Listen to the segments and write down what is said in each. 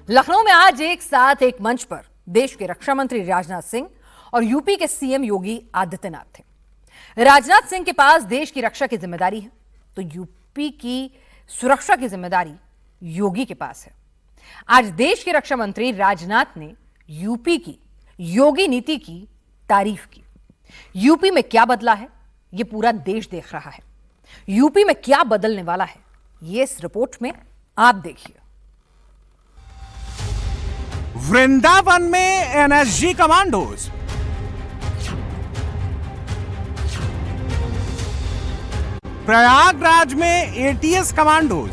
लखनऊ में आज एक साथ एक मंच पर देश के रक्षा मंत्री राजनाथ सिंह और यूपी के सीएम योगी आदित्यनाथ थे। राजनाथ सिंह के पास देश की रक्षा की जिम्मेदारी है तो यूपी की सुरक्षा की जिम्मेदारी योगी के पास है। आज देश के रक्षा मंत्री राजनाथ ने यूपी की योगी नीति की तारीफ की। यूपी में क्या बदला है यह पूरा देश देख रहा है। यूपी में क्या बदलने वाला है ये इस रिपोर्ट में आप देखिए। वृंदावन में एनएसजी कमांडोज, प्रयागराज में एटीएस कमांडोज,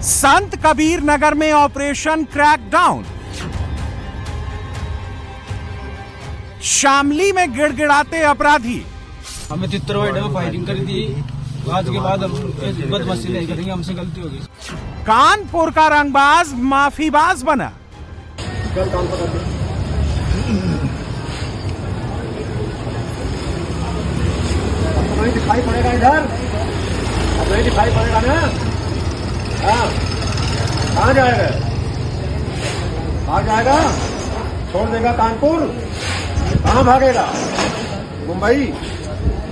संत कबीर नगर में ऑपरेशन क्रैकडाउन, शामली में गिड़गिड़ाते अपराधी। हमें चित्रवाड़ा में फायरिंग करी थी, आज के बाद हम बदमाशी नहीं करेंगे, हमसे गलती होगी। कानपुर का रंगबाज माफीबाज बना। नहीं दिखाई पड़ेगा इधर, अब नहीं दिखाई पड़ेगा ना। हाँ, कहाँ जाएगा? कहाँ जाएगा? छोड़ देगा कानपुर? कहाँ भागेगा? मुंबई?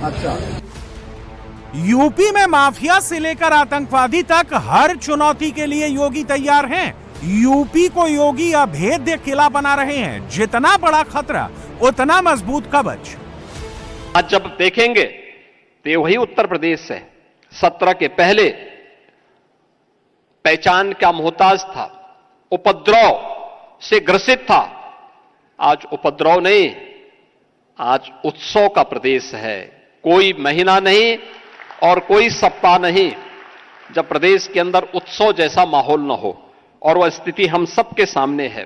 अच्छा। यूपी में माफिया से लेकर आतंकवादी तक हर चुनौती के लिए योगी तैयार हैं। यूपी को योगी अभेद्य किला बना रहे हैं। जितना बड़ा खतरा उतना मजबूत कवच। आज जब देखेंगे तो ये वही उत्तर प्रदेश है 17 के पहले पहचान का मोहताज था, उपद्रव से ग्रसित था। आज उपद्रव नहीं, आज उत्सव का प्रदेश है। कोई महीना नहीं और कोई सप्ताह नहीं जब प्रदेश के अंदर उत्सव जैसा माहौल न हो, और वह स्थिति हम सबके सामने है।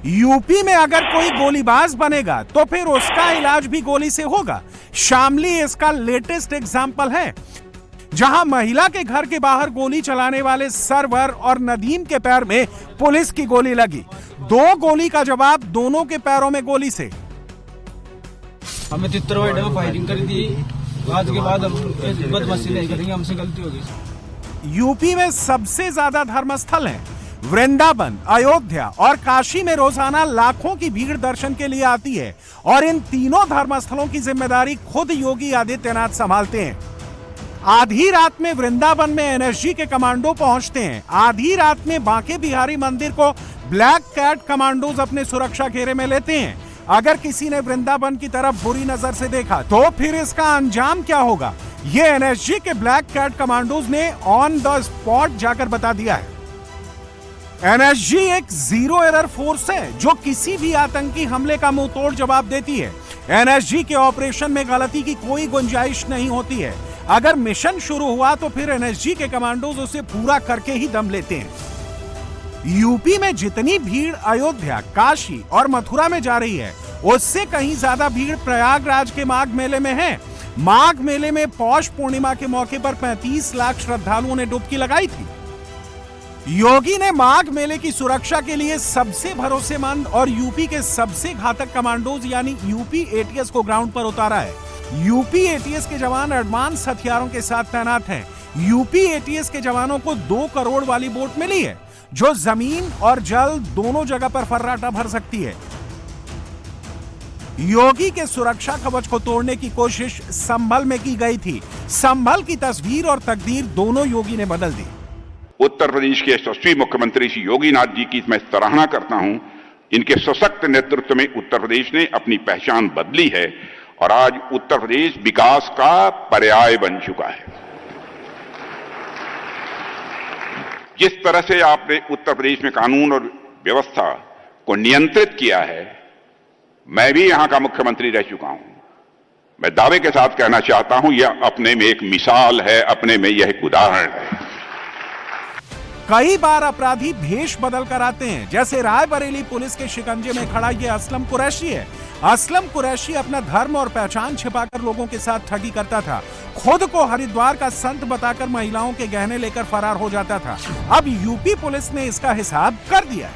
यूपी में अगर कोई गोलीबाज बनेगा तो फिर उसका इलाज भी गोली से होगा। शामली इसका लेटेस्ट एग्जाम्पल है, जहां महिला के घर के बाहर गोली चलाने वाले सरवर और नदीम के पैर में पुलिस की गोली लगी। 2 गोली का जवाब दोनों के पैरों में गोली से। हमें चित्रवाड़ा में फायरिंग करी थी, आज के बाद हम बदमाशी नहीं करेंगे, हमसे गलती होगी। यूपी में सबसे ज्यादा धर्मस्थल हैं। वृंदावन, अयोध्या और काशी में रोजाना लाखों की भीड़ दर्शन के लिए आती है और इन तीनों धर्मस्थलों की जिम्मेदारी खुद योगी आदित्यनाथ संभालते हैं। आधी रात में वृंदावन में एनएसजी के कमांडो पहुंचते हैं। आधी रात में बांके बिहारी मंदिर को ब्लैक कैट कमांडोज अपने सुरक्षा घेरे में लेते हैं। अगर किसी ने वृंदावन की तरफ बुरी नजर से देखा तो फिर इसका अंजाम क्या होगा, ये एनएसजी के ब्लैक कैट कमांडोज ने ऑन द स्पॉट जाकर बता दिया है। एनएसजी एक जीरो एरर फोर्स है जो किसी भी आतंकी हमले का मुंहतोड़ जवाब देती है। एनएसजी के ऑपरेशन में गलती की कोई गुंजाइश नहीं होती है। अगर मिशन शुरू हुआ तो फिर एनएसजी के कमांडोज उसे पूरा करके ही दम लेते हैं। यूपी में जितनी भीड़ अयोध्या, काशी और मथुरा में जा रही है, उससे कहीं ज्यादा भीड़ प्रयागराज के माघ मेले में है। माघ मेले में पौष पूर्णिमा के मौके पर 35 लाख श्रद्धालुओं ने डुबकी लगाई थी। योगी ने माघ मेले की सुरक्षा के लिए सबसे भरोसेमंद और यूपी के सबसे घातक कमांडोज यानी यूपी एटीएस को ग्राउंड पर उतारा है। यूपी एटीएस के जवान एडवांस हथियारों के साथ तैनात हैं। यूपी एटीएस के जवानों को 2 करोड़ वाली बोट मिली है जो जमीन और जल दोनों जगह पर फर्राटा भर सकती है। योगी के सुरक्षा कवच को तोड़ने की कोशिश संभल में की गई थी। संभल की तस्वीर और तकदीर दोनों योगी ने बदल दी। उत्तर प्रदेश के यशस्वी मुख्यमंत्री श्री योगीनाथ जी की मैं सराहना करता हूं। इनके सशक्त नेतृत्व में उत्तर प्रदेश ने अपनी पहचान बदली है और आज उत्तर प्रदेश विकास का पर्याय बन चुका है। जिस तरह से आपने उत्तर प्रदेश में कानून और व्यवस्था को नियंत्रित किया है, मैं भी यहां का मुख्यमंत्री रह चुका हूं। मैं दावे के साथ कहना चाहता हूं, यह अपने में एक मिसाल है, अपने में यह एक उदाहरण है। कई बार अपराधी भेष बदल कर आते हैं, जैसे रायबरेली पुलिस के शिकंजे में खड़ा ये असलम कुरैशी है। असलम कुरैशी अपना धर्म और पहचान छिपाकर लोगों के साथ ठगी करता था। खुद को हरिद्वार का संत बताकर महिलाओं के गहने लेकर फरार हो जाता था। अब यूपी पुलिस ने इसका हिसाब कर दिया है।